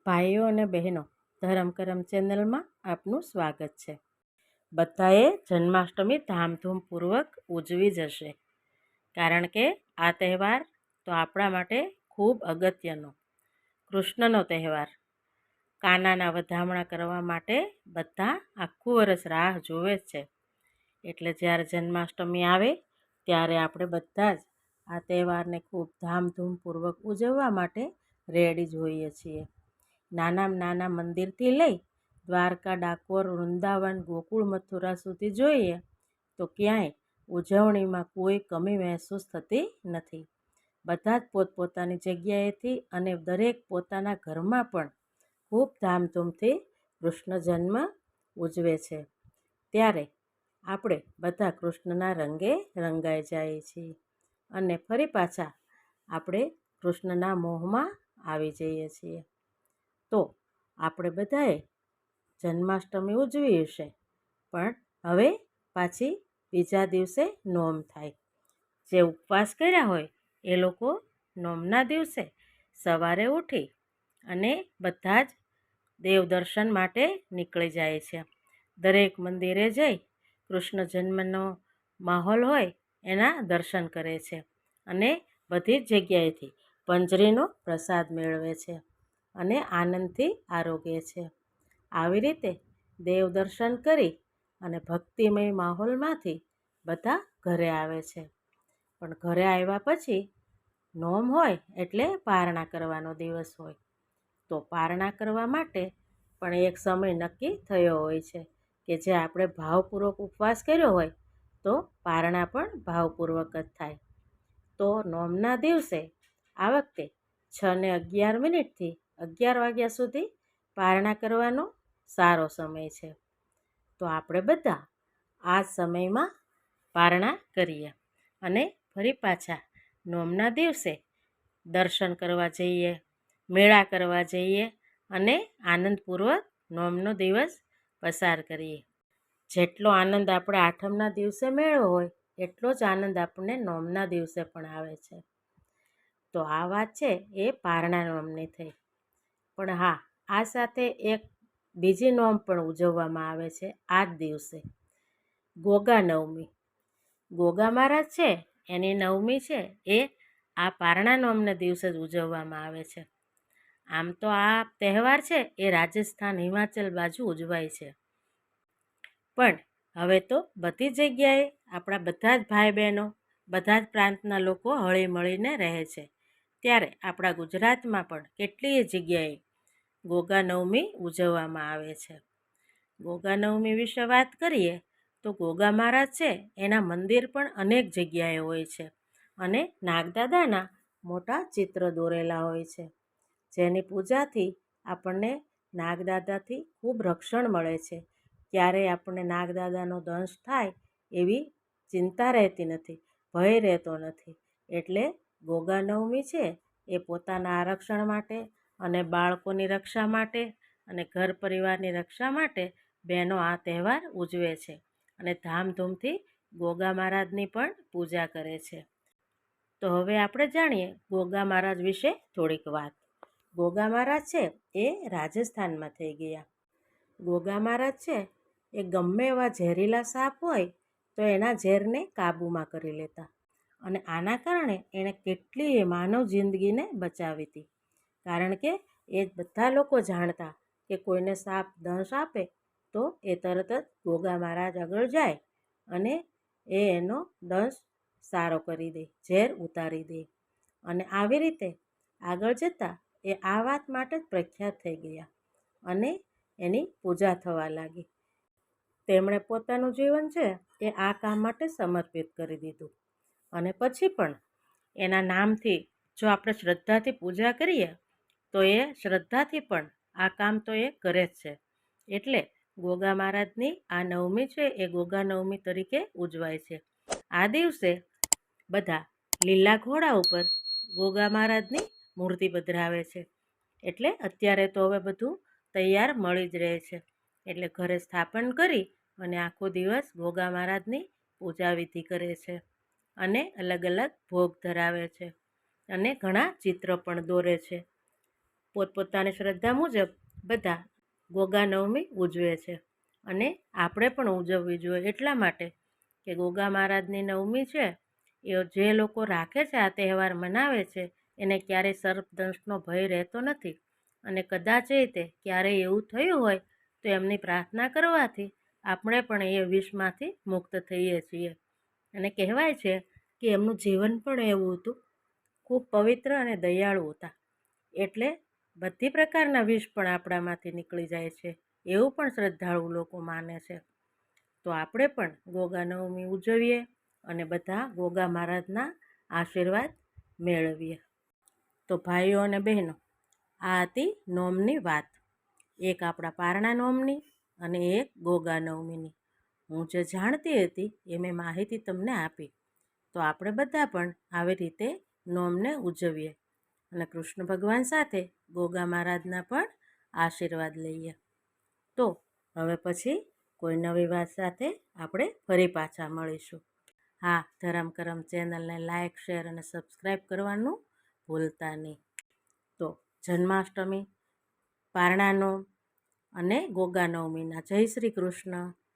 ભાઈઓ અને બહેનો, ધરમ કરમ ચેનલમાં આપનું સ્વાગત છે. બધાએ જન્માષ્ટમી ધામધૂમપૂર્વક ઉજવી જ હશે, કારણ કે આ તહેવાર તો આપણા માટે ખૂબ અગત્યનો, કૃષ્ણનો તહેવાર. કાનાના વધામણા કરવા માટે બધા આખું વર્ષ રાહ જોવે જ છે. એટલે જ્યારે જન્માષ્ટમી આવે ત્યારે આપણે બધા જ આ તહેવારને ખૂબ ધામધૂમપૂર્વક ઉજવવા માટે રેડી જ હોઈએ છીએ. નાનામાં નાના મંદિરથી લઈ દ્વારકા, ડાકોર, વૃંદાવન, ગોકુળ, મથુરા સુધી જોઈએ તો ક્યાંય ઉજવણીમાં કોઈ કમી મહેસૂસ થતી નથી. બધા જ પોતપોતાની જગ્યાએથી અને દરેક પોતાના ઘરમાં પણ ખૂબ ધામધૂમથી કૃષ્ણ જન્મ ઉજવે છે. ત્યારે આપણે બધા કૃષ્ણના રંગે રંગાઈ જઈએ છીએ અને ફરી પાછા આપણે કૃષ્ણના મોહમાં આવી જઈએ છીએ. તો આપણે બધાએ જન્માષ્ટમી ઉજવી હશે, પણ હવે પાછી બીજા દિવસે નોમ થાય. જે ઉપવાસ કર્યા હોય એ લોકો નોમના દિવસે સવારે ઉઠી અને બધા જ દેવ દર્શન માટે નીકળી જાય છે. દરેક મંદિરે જઈ કૃષ્ણ જન્મનો માહોલ હોય એના દર્શન કરે છે અને બધી જ જગ્યાએથી પંજરીનો પ્રસાદ મેળવે છે અને આનંદથી આરોગે છે. આવી રીતે દેવ દર્શન કરી અને ભક્તિમય માહોલમાંથી બધા ઘરે આવે છે. પણ ઘરે આવ્યા પછી નોમ હોય એટલે પારણા કરવાનો દિવસ હોય, તો પારણા કરવા માટે પણ એક સમય નક્કી થયો હોય છે કે જે આપણે ભાવપૂર્વક ઉપવાસ કર્યો હોય તો પારણા પણ ભાવપૂર્વક જ થાય. તો નોમના દિવસે આ વખતે 6:11 થી 11 વાગ્યા સુધી પારણા કરવાનો સારો સમય છે. તો આપણે બધા આ સમયમાં પારણા કરીએ અને ફરી પાછા નોમના દિવસે દર્શન કરવા જઈએ, મેળા કરવા જઈએ અને આનંદપૂર્વક નોમનો દિવસ પસાર કરીએ. જેટલો આનંદ આપણે આઠમના દિવસે મેળવ્યો હોય એટલો જ આનંદ આપણને નોમના દિવસે પણ આવે છે. તો આ વાત છે એ પારણા નોમની થઈ. પણ હા, આ સાથે એક બીજી નોમ પણ ઉજવવામાં આવે છે આ જ દિવસે, ગોગા નવમી. ગોગા મહારાજ છે એની નવમી છે એ આ પારણા નોમના દિવસે જ ઉજવવામાં આવે છે. આમ તો આ તહેવાર છે એ રાજસ્થાન, હિમાચલ બાજુ ઉજવાય છે, પણ હવે તો બધી જગ્યાએ આપણા બધા જ ભાઈ બહેનો, બધા જ પ્રાંતના લોકો હળી મળીને રહે છે. ત્યારે આપણા ગુજરાતમાં પણ કેટલીય જગ્યાએ ગોગા નવમી ઉજવવામાં આવે છે. ગોગા નવમી વિશે વાત કરીએ તો ગોગા મહારાજ છે એના મંદિર પણ અનેક જગ્યાએ હોય છે અને નાગદાદાના મોટા ચિત્ર દોરેલા હોય છે, જેની પૂજાથી આપણને નાગદાદાથી ખૂબ રક્ષણ મળે છે. ક્યારેય આપણને નાગદાદાનો દંશ થાય એવી ચિંતા રહેતી નથી, ભય રહેતો નથી. એટલે ગોગા નવમી છે એ પોતાના આરક્ષણ માટે અને બાળકોની રક્ષા માટે અને ઘર પરિવારની રક્ષા માટે બહેનો આ તહેવાર ઉજવે છે અને ધામધૂમથી ગોગા મહારાજની પણ પૂજા કરે છે. તો હવે આપણે જાણીએ ગોગા મહારાજ વિશે થોડીક વાત. ગોગા મહારાજ છે એ રાજસ્થાનમાં થઈ ગયા. ગોગા મહારાજ છે એ ગમે એવા ઝેરીલા સાપ હોય તો એના ઝેરને કાબૂમાં કરી લેતા અને આના કારણે એણે કેટલીય માનવ જિંદગીને બચાવી હતી. કારણ કે એ બધા લોકો જાણતા કે કોઈને સાપ દંશ આપે તો એ તરત જ ગોગા મહારાજ આગળ જાય અને એનો દંશ સારો કરી દે, ઝેર ઉતારી દે. અને આવી રીતે આગળ જતાં એ આ વાત માટે જ પ્રખ્યાત થઈ ગયા અને એની પૂજા થવા લાગી. તેમણે પોતાનું જીવન છે એ આ કામ માટે સમર્પિત કરી દીધું અને પછી પણ એના નામથી જો આપણે શ્રદ્ધાથી પૂજા કરીએ તો એ શ્રદ્ધાથી પણ આ કામ તો એ કરે જ છે. એટલે ગોગા મહારાજની આ નવમી છે એ ગોગા નવમી તરીકે ઉજવાય છે. આ દિવસે બધા લીલા ઘોડા ઉપર ગોગા મહારાજની મૂર્તિ પધરાવે છે. એટલે અત્યારે તો હવે બધું તૈયાર મળી જ રહે છે. એટલે ઘરે સ્થાપન કરી અને આખો દિવસ ગોગા મહારાજની પૂજા વિધિ કરે છે અને અલગ અલગ ભોગ ધરાવે છે અને ઘણા ચિત્ર પણ દોરે છે. પોતપોતાની શ્રદ્ધા મુજબ બધા ગોગા નવમી ઉજવે છે અને આપણે પણ ઉજવવી જોઈએ એટલા માટે કે ગોગા મહારાજની નવમી છે એ જે લોકો રાખે છે, આ તહેવાર મનાવે છે, એને ક્યારેય સર્પદંશનો ભય રહેતો નથી. અને કદાચ તે ક્યારેય એવું થયું હોય તો એમની પ્રાર્થના કરવાથી આપણે પણ એ વિષમાંથી મુક્ત થઈએ છીએ. અને કહેવાય છે કે એમનું જીવન પણ એવું હતું, ખૂબ પવિત્ર અને દયાળુ હતા. એટલે બધી પ્રકારના વિષ પણ આપણામાંથી નીકળી જાય છે એવું પણ શ્રદ્ધાળુ લોકો માને છે. તો આપણે પણ ગોગા નવમી ઉજવીએ અને બધા ગોગા મહારાજના આશીર્વાદ મેળવીએ. તો ભાઈઓ અને બહેનો, આ હતી નોમની વાત, એક આપણા પારણા નોમની અને એક ગોગા નવમીની. હું જે જાણતી હતી એ મેં માહિતી તમને આપી. તો આપણે બધા પણ આવી રીતે નોમને ઉજવીએ અને કૃષ્ણ ભગવાન સાથે ગોગા મહારાજના પણ આશીર્વાદ લઈએ. તો હવે પછી કોઈ નવી વાત સાથે આપણે ફરી પાછા મળીશું. હા, ધરમ કરમ ચેનલને લાઇક, શેર અને સબસ્ક્રાઈબ કરવાનું ભૂલતા નહીં. તો જન્માષ્ટમી, પારણા નોમ અને ગોગા નવમીના જય શ્રી કૃષ્ણ.